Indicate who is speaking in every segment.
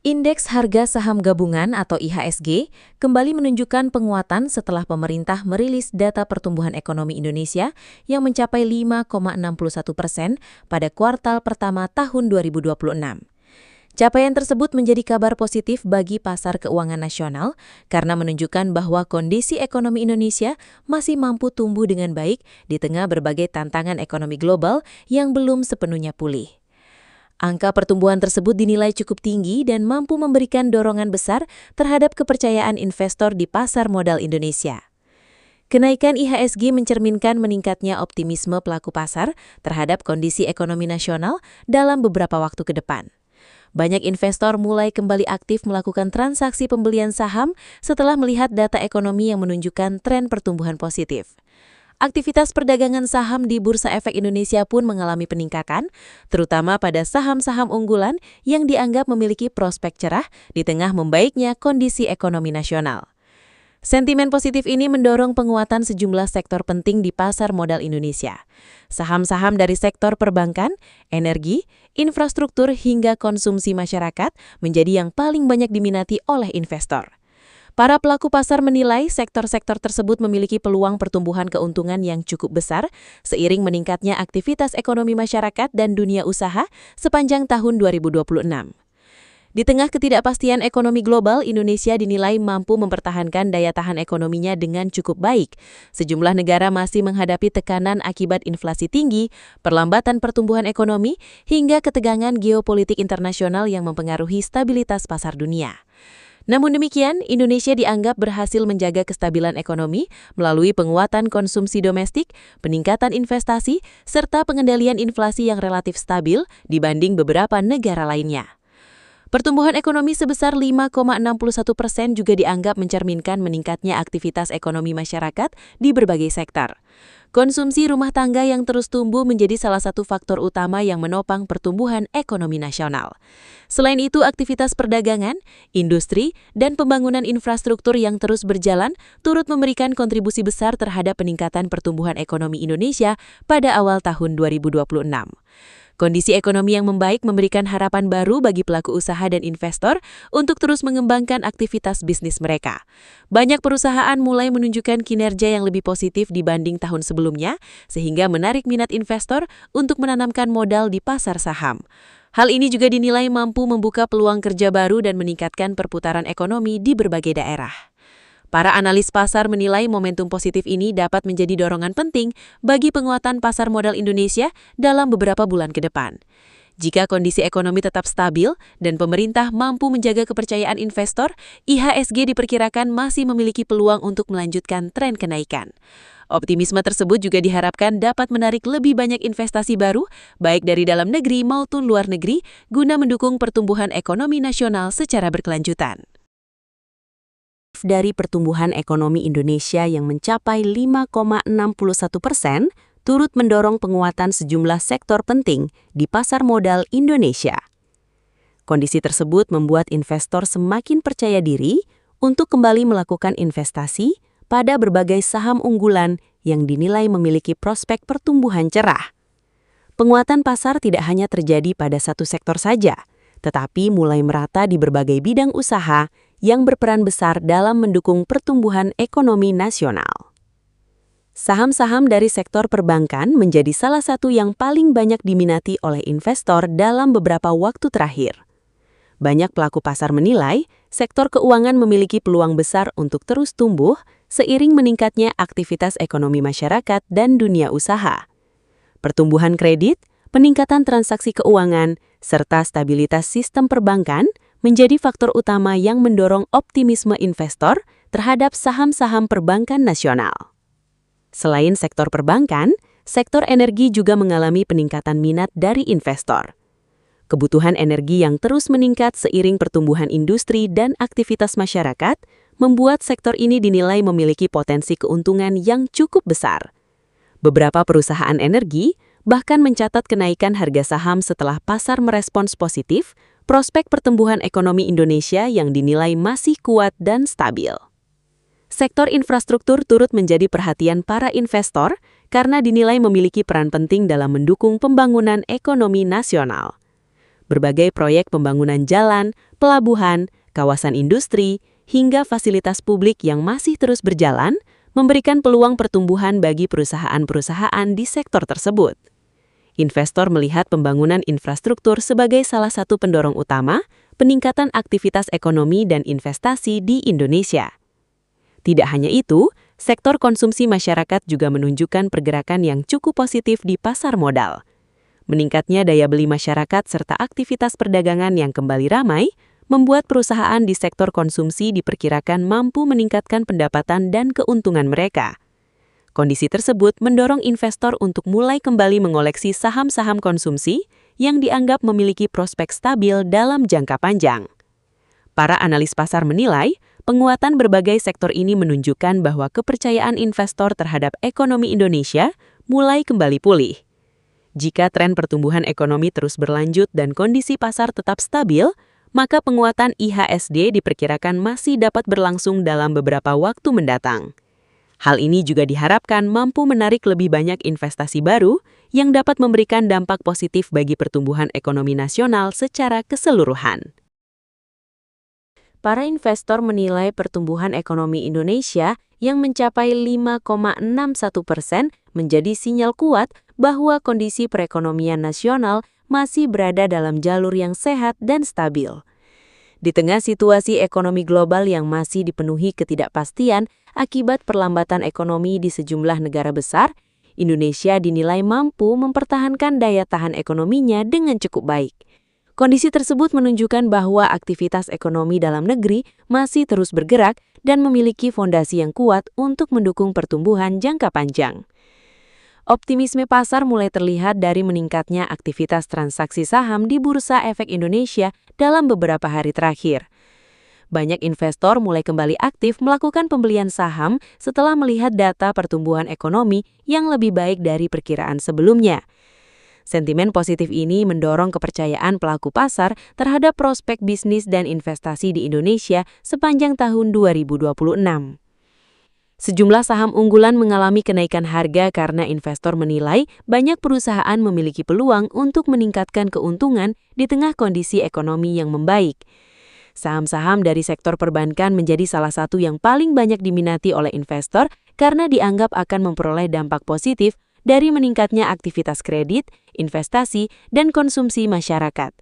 Speaker 1: Indeks harga saham gabungan atau IHSG kembali menunjukkan penguatan setelah pemerintah merilis data pertumbuhan ekonomi Indonesia yang mencapai 5,61% pada kuartal pertama tahun 2026. Capaian tersebut menjadi kabar positif bagi pasar keuangan nasional karena menunjukkan bahwa kondisi ekonomi Indonesia masih mampu tumbuh dengan baik di tengah berbagai tantangan ekonomi global yang belum sepenuhnya pulih. Angka pertumbuhan tersebut dinilai cukup tinggi dan mampu memberikan dorongan besar terhadap kepercayaan investor di pasar modal Indonesia. Kenaikan IHSG mencerminkan meningkatnya optimisme pelaku pasar terhadap kondisi ekonomi nasional dalam beberapa waktu ke depan. Banyak investor mulai kembali aktif melakukan transaksi pembelian saham setelah melihat data ekonomi yang menunjukkan tren pertumbuhan positif. Aktivitas perdagangan saham di Bursa Efek Indonesia pun mengalami peningkatan, terutama pada saham-saham unggulan yang dianggap memiliki prospek cerah di tengah membaiknya kondisi ekonomi nasional. Sentimen positif ini mendorong penguatan sejumlah sektor penting di pasar modal Indonesia. Saham-saham dari sektor perbankan, energi, infrastruktur hingga konsumsi masyarakat menjadi yang paling banyak diminati oleh investor. Para pelaku pasar menilai sektor-sektor tersebut memiliki peluang pertumbuhan keuntungan yang cukup besar seiring meningkatnya aktivitas ekonomi masyarakat dan dunia usaha sepanjang tahun 2026. Di tengah ketidakpastian ekonomi global, Indonesia dinilai mampu mempertahankan daya tahan ekonominya dengan cukup baik. Sejumlah negara masih menghadapi tekanan akibat inflasi tinggi, perlambatan pertumbuhan ekonomi, hingga ketegangan geopolitik internasional yang mempengaruhi stabilitas pasar dunia. Namun demikian, Indonesia dianggap berhasil menjaga kestabilan ekonomi melalui penguatan konsumsi domestik, peningkatan investasi, serta pengendalian inflasi yang relatif stabil dibanding beberapa negara lainnya. Pertumbuhan ekonomi sebesar 5,61% juga dianggap mencerminkan meningkatnya aktivitas ekonomi masyarakat di berbagai sektor. Konsumsi rumah tangga yang terus tumbuh menjadi salah satu faktor utama yang menopang pertumbuhan ekonomi nasional. Selain itu, aktivitas perdagangan, industri, dan pembangunan infrastruktur yang terus berjalan turut memberikan kontribusi besar terhadap peningkatan pertumbuhan ekonomi Indonesia pada awal tahun 2026. Kondisi ekonomi yang membaik memberikan harapan baru bagi pelaku usaha dan investor untuk terus mengembangkan aktivitas bisnis mereka. Banyak perusahaan mulai menunjukkan kinerja yang lebih positif dibanding tahun sebelumnya, sehingga menarik minat investor untuk menanamkan modal di pasar saham. Hal ini juga dinilai mampu membuka peluang kerja baru dan meningkatkan perputaran ekonomi di berbagai daerah. Para analis pasar menilai momentum positif ini dapat menjadi dorongan penting bagi penguatan pasar modal Indonesia dalam beberapa bulan ke depan. Jika kondisi ekonomi tetap stabil dan pemerintah mampu menjaga kepercayaan investor, IHSG diperkirakan masih memiliki peluang untuk melanjutkan tren kenaikan. Optimisme tersebut juga diharapkan dapat menarik lebih banyak investasi baru, baik dari dalam negeri maupun luar negeri, guna mendukung pertumbuhan ekonomi nasional secara berkelanjutan. Dari pertumbuhan ekonomi Indonesia yang mencapai 5,61%, turut mendorong penguatan sejumlah sektor penting di pasar modal Indonesia. Kondisi tersebut membuat investor semakin percaya diri untuk kembali melakukan investasi pada berbagai saham unggulan yang dinilai memiliki prospek pertumbuhan cerah. Penguatan pasar tidak hanya terjadi pada satu sektor saja, tetapi mulai merata di berbagai bidang usaha yang berperan besar dalam mendukung pertumbuhan ekonomi nasional. Saham-saham dari sektor perbankan menjadi salah satu yang paling banyak diminati oleh investor dalam beberapa waktu terakhir. Banyak pelaku pasar menilai sektor keuangan memiliki peluang besar untuk terus tumbuh seiring meningkatnya aktivitas ekonomi masyarakat dan dunia usaha. Pertumbuhan kredit, peningkatan transaksi keuangan, serta stabilitas sistem perbankan menjadi faktor utama yang mendorong optimisme investor terhadap saham-saham perbankan nasional. Selain sektor perbankan, sektor energi juga mengalami peningkatan minat dari investor. Kebutuhan energi yang terus meningkat seiring pertumbuhan industri dan aktivitas masyarakat membuat sektor ini dinilai memiliki potensi keuntungan yang cukup besar. Beberapa perusahaan energi bahkan mencatat kenaikan harga saham setelah pasar merespons positif prospek pertumbuhan ekonomi Indonesia yang dinilai masih kuat dan stabil. Sektor infrastruktur turut menjadi perhatian para investor karena dinilai memiliki peran penting dalam mendukung pembangunan ekonomi nasional.
Speaker 2: Berbagai proyek pembangunan jalan, pelabuhan, kawasan industri, hingga fasilitas publik yang masih terus berjalan memberikan peluang pertumbuhan bagi perusahaan-perusahaan di sektor tersebut. Investor melihat pembangunan infrastruktur sebagai salah satu pendorong utama peningkatan aktivitas ekonomi dan investasi di Indonesia. Tidak hanya itu, sektor konsumsi masyarakat juga menunjukkan pergerakan yang cukup positif di pasar modal. Meningkatnya daya beli masyarakat serta aktivitas perdagangan yang kembali ramai membuat perusahaan di sektor konsumsi diperkirakan mampu meningkatkan pendapatan dan keuntungan mereka. Kondisi tersebut mendorong investor untuk mulai kembali mengoleksi saham-saham konsumsi yang dianggap memiliki prospek stabil dalam jangka panjang. Para analis pasar menilai, penguatan berbagai sektor ini menunjukkan bahwa kepercayaan investor terhadap ekonomi Indonesia mulai kembali pulih. Jika tren pertumbuhan ekonomi terus berlanjut dan kondisi pasar tetap stabil, maka penguatan IHSG diperkirakan masih dapat berlangsung dalam beberapa waktu mendatang. Hal ini juga diharapkan mampu menarik lebih banyak investasi baru yang dapat memberikan dampak positif bagi pertumbuhan ekonomi nasional secara keseluruhan.
Speaker 1: Para investor menilai pertumbuhan ekonomi Indonesia yang mencapai 5,61% menjadi sinyal kuat bahwa kondisi perekonomian nasional masih berada dalam jalur yang sehat dan stabil. Di tengah situasi ekonomi global yang masih dipenuhi ketidakpastian akibat perlambatan ekonomi di sejumlah negara besar, Indonesia dinilai mampu mempertahankan daya tahan ekonominya dengan cukup baik. Kondisi tersebut menunjukkan bahwa aktivitas ekonomi dalam negeri masih terus bergerak dan memiliki fondasi yang kuat untuk mendukung pertumbuhan jangka panjang. Optimisme pasar mulai terlihat dari meningkatnya aktivitas transaksi saham di Bursa Efek Indonesia dalam beberapa hari terakhir. Banyak investor mulai kembali aktif melakukan pembelian saham setelah melihat data pertumbuhan ekonomi yang lebih baik dari perkiraan sebelumnya. Sentimen positif ini mendorong kepercayaan pelaku pasar terhadap prospek bisnis dan investasi di Indonesia sepanjang tahun 2026. Sejumlah saham unggulan mengalami kenaikan harga karena investor menilai banyak perusahaan memiliki peluang untuk meningkatkan keuntungan di tengah kondisi ekonomi yang membaik. Saham-saham dari sektor perbankan menjadi salah satu yang paling banyak diminati oleh investor karena dianggap akan memperoleh dampak positif dari meningkatnya aktivitas kredit, investasi, dan konsumsi masyarakat.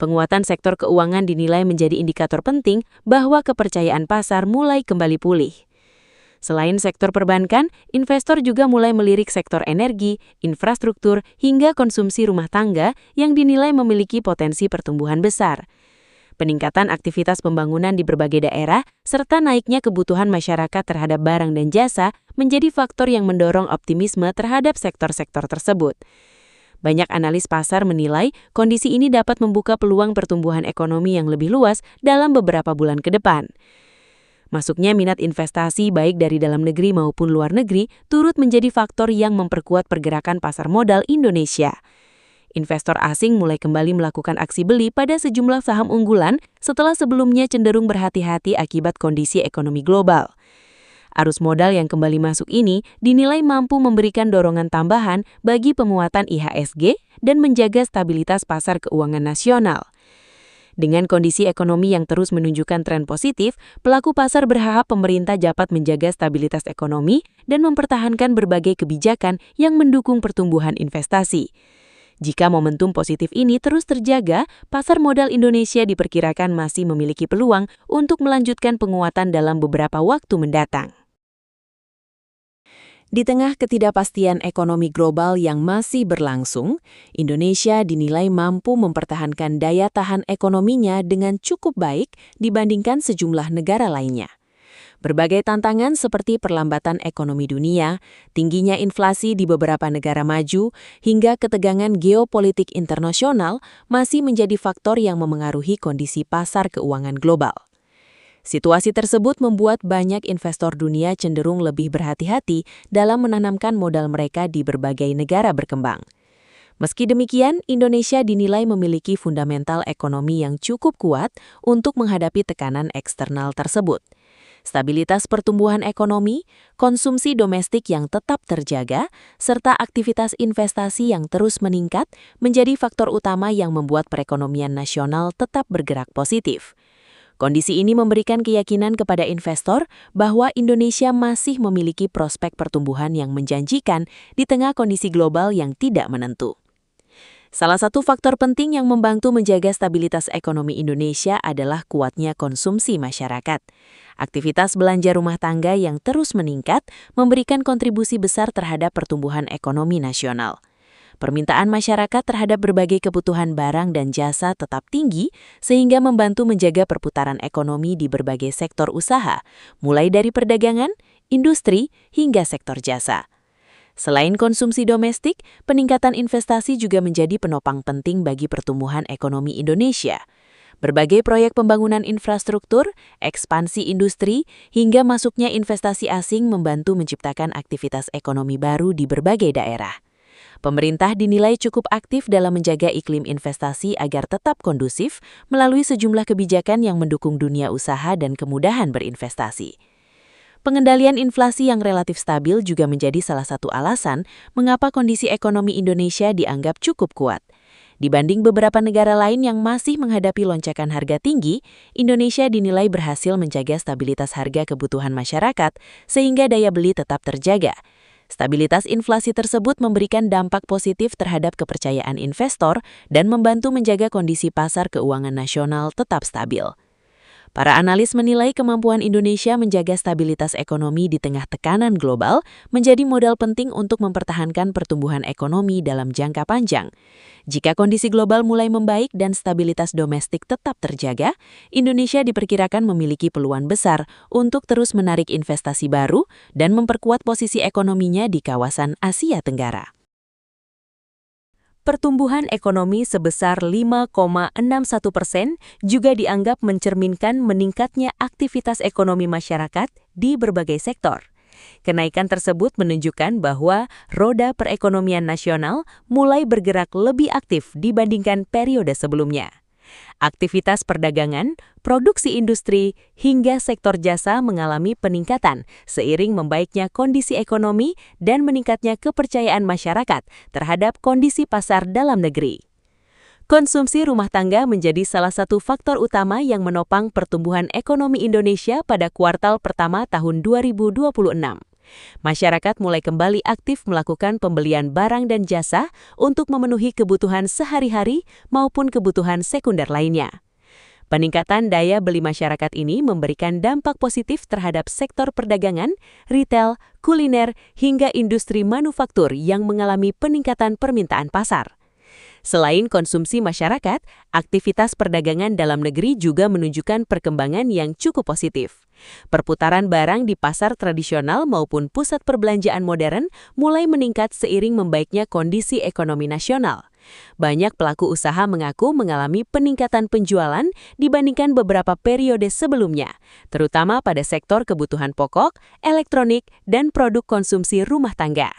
Speaker 1: Penguatan sektor keuangan dinilai menjadi indikator penting bahwa kepercayaan pasar mulai kembali pulih. Selain sektor perbankan, investor juga mulai melirik sektor energi, infrastruktur, hingga konsumsi rumah tangga yang dinilai memiliki potensi pertumbuhan besar. Peningkatan aktivitas pembangunan di berbagai daerah, serta naiknya kebutuhan masyarakat terhadap barang dan jasa menjadi faktor yang mendorong optimisme terhadap sektor-sektor tersebut. Banyak analis pasar menilai kondisi ini dapat membuka peluang pertumbuhan ekonomi yang lebih luas dalam beberapa bulan ke depan. Masuknya minat investasi baik dari dalam negeri maupun luar negeri turut menjadi faktor yang memperkuat pergerakan pasar modal Indonesia. Investor asing mulai kembali melakukan aksi beli pada sejumlah saham unggulan setelah sebelumnya cenderung berhati-hati akibat kondisi ekonomi global. Arus modal yang kembali masuk ini dinilai mampu memberikan dorongan tambahan bagi penguatan IHSG dan menjaga stabilitas pasar keuangan nasional. Dengan kondisi ekonomi yang terus menunjukkan tren positif, pelaku pasar berharap pemerintah dapat menjaga stabilitas ekonomi dan mempertahankan berbagai kebijakan yang mendukung pertumbuhan investasi. Jika momentum positif ini terus terjaga, pasar modal Indonesia diperkirakan masih memiliki peluang untuk melanjutkan penguatan dalam beberapa waktu mendatang. Di tengah ketidakpastian ekonomi global yang masih berlangsung, Indonesia dinilai mampu mempertahankan daya tahan ekonominya dengan cukup baik dibandingkan sejumlah negara lainnya. Berbagai tantangan seperti perlambatan ekonomi dunia, tingginya inflasi di beberapa negara maju, hingga ketegangan geopolitik internasional masih menjadi faktor yang memengaruhi kondisi pasar keuangan global. Situasi tersebut membuat banyak investor dunia cenderung lebih berhati-hati dalam menanamkan modal mereka di berbagai negara berkembang. Meski demikian, Indonesia dinilai memiliki fundamental ekonomi yang cukup kuat untuk menghadapi tekanan eksternal tersebut. Stabilitas pertumbuhan ekonomi, konsumsi domestik yang tetap terjaga, serta aktivitas investasi yang terus meningkat menjadi faktor utama yang membuat perekonomian nasional tetap bergerak positif. Kondisi ini memberikan keyakinan kepada investor bahwa Indonesia masih memiliki prospek pertumbuhan yang menjanjikan di tengah kondisi global yang tidak menentu. Salah satu faktor penting yang membantu menjaga stabilitas ekonomi Indonesia adalah kuatnya konsumsi masyarakat. Aktivitas belanja rumah tangga yang terus meningkat memberikan kontribusi besar terhadap pertumbuhan ekonomi nasional. Permintaan masyarakat terhadap berbagai kebutuhan barang dan jasa tetap tinggi sehingga membantu menjaga perputaran ekonomi di berbagai sektor usaha, mulai dari perdagangan, industri, hingga sektor jasa. Selain konsumsi domestik, peningkatan investasi juga menjadi penopang penting bagi pertumbuhan ekonomi Indonesia. Berbagai proyek pembangunan infrastruktur, ekspansi industri, hingga masuknya investasi asing membantu menciptakan aktivitas ekonomi baru di berbagai daerah. Pemerintah dinilai cukup aktif dalam menjaga iklim investasi agar tetap kondusif melalui sejumlah kebijakan yang mendukung dunia usaha dan kemudahan berinvestasi. Pengendalian inflasi yang relatif stabil juga menjadi salah satu alasan mengapa kondisi ekonomi Indonesia dianggap cukup kuat. Dibanding beberapa negara lain yang masih menghadapi lonjakan harga tinggi, Indonesia dinilai berhasil menjaga stabilitas harga kebutuhan masyarakat sehingga daya beli tetap terjaga. Stabilitas inflasi tersebut memberikan dampak positif terhadap kepercayaan investor dan membantu menjaga kondisi pasar keuangan nasional tetap stabil. Para analis menilai kemampuan Indonesia menjaga stabilitas ekonomi di tengah tekanan global menjadi modal penting untuk mempertahankan pertumbuhan ekonomi dalam jangka panjang. Jika kondisi global mulai membaik dan stabilitas domestik tetap terjaga, Indonesia diperkirakan memiliki peluang besar untuk terus menarik investasi baru dan memperkuat posisi ekonominya di kawasan Asia Tenggara. Pertumbuhan ekonomi sebesar 5,61% juga dianggap mencerminkan meningkatnya aktivitas ekonomi masyarakat di berbagai sektor. Kenaikan tersebut menunjukkan bahwa roda perekonomian nasional mulai bergerak lebih aktif dibandingkan periode sebelumnya. Aktivitas perdagangan, produksi industri, hingga sektor jasa mengalami peningkatan seiring membaiknya kondisi ekonomi dan meningkatnya kepercayaan masyarakat terhadap kondisi pasar dalam negeri. Konsumsi rumah tangga menjadi salah satu faktor utama yang menopang pertumbuhan ekonomi Indonesia pada kuartal pertama tahun 2026. Masyarakat mulai kembali aktif melakukan pembelian barang dan jasa untuk memenuhi kebutuhan sehari-hari maupun kebutuhan sekunder lainnya. Peningkatan daya beli masyarakat ini memberikan dampak positif terhadap sektor perdagangan, retail, kuliner, hingga industri manufaktur yang mengalami peningkatan permintaan pasar. Selain konsumsi masyarakat, aktivitas perdagangan dalam negeri juga menunjukkan perkembangan yang cukup positif. Perputaran barang di pasar tradisional maupun pusat perbelanjaan modern mulai meningkat seiring membaiknya kondisi ekonomi nasional. Banyak pelaku usaha mengaku mengalami peningkatan penjualan dibandingkan beberapa periode sebelumnya, terutama pada sektor kebutuhan pokok, elektronik, dan produk konsumsi rumah tangga.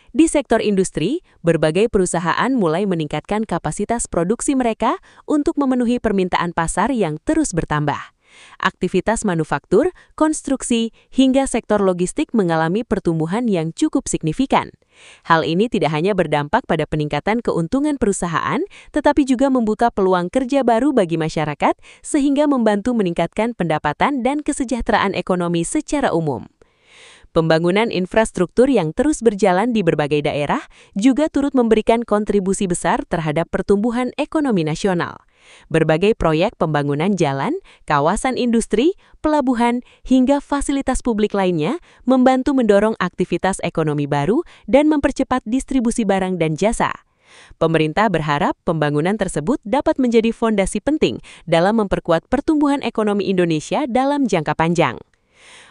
Speaker 1: Di sektor industri, berbagai perusahaan mulai meningkatkan kapasitas produksi mereka untuk memenuhi permintaan pasar yang terus bertambah. Aktivitas manufaktur, konstruksi, hingga sektor logistik mengalami pertumbuhan yang cukup signifikan. Hal ini tidak hanya berdampak pada peningkatan keuntungan perusahaan, tetapi juga membuka peluang kerja baru bagi masyarakat sehingga membantu meningkatkan pendapatan dan kesejahteraan ekonomi secara umum. Pembangunan infrastruktur yang terus berjalan di berbagai daerah juga turut memberikan kontribusi besar terhadap pertumbuhan ekonomi nasional. Berbagai proyek pembangunan jalan, kawasan industri, pelabuhan, hingga fasilitas publik lainnya membantu mendorong aktivitas ekonomi baru dan mempercepat distribusi barang dan jasa. Pemerintah berharap pembangunan tersebut dapat menjadi fondasi penting dalam memperkuat pertumbuhan ekonomi Indonesia dalam jangka panjang.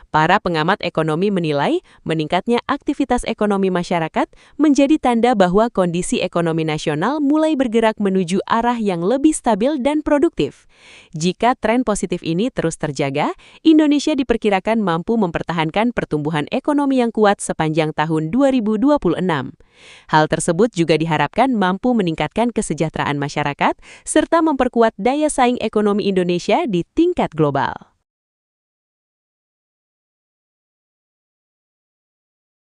Speaker 1: Para pengamat ekonomi menilai meningkatnya aktivitas ekonomi masyarakat menjadi tanda bahwa kondisi ekonomi nasional mulai bergerak menuju arah yang lebih stabil dan produktif. Jika tren positif ini terus terjaga, Indonesia diperkirakan mampu mempertahankan pertumbuhan ekonomi yang kuat sepanjang tahun 2026. Hal tersebut juga diharapkan mampu meningkatkan kesejahteraan masyarakat serta memperkuat daya saing ekonomi Indonesia di tingkat global.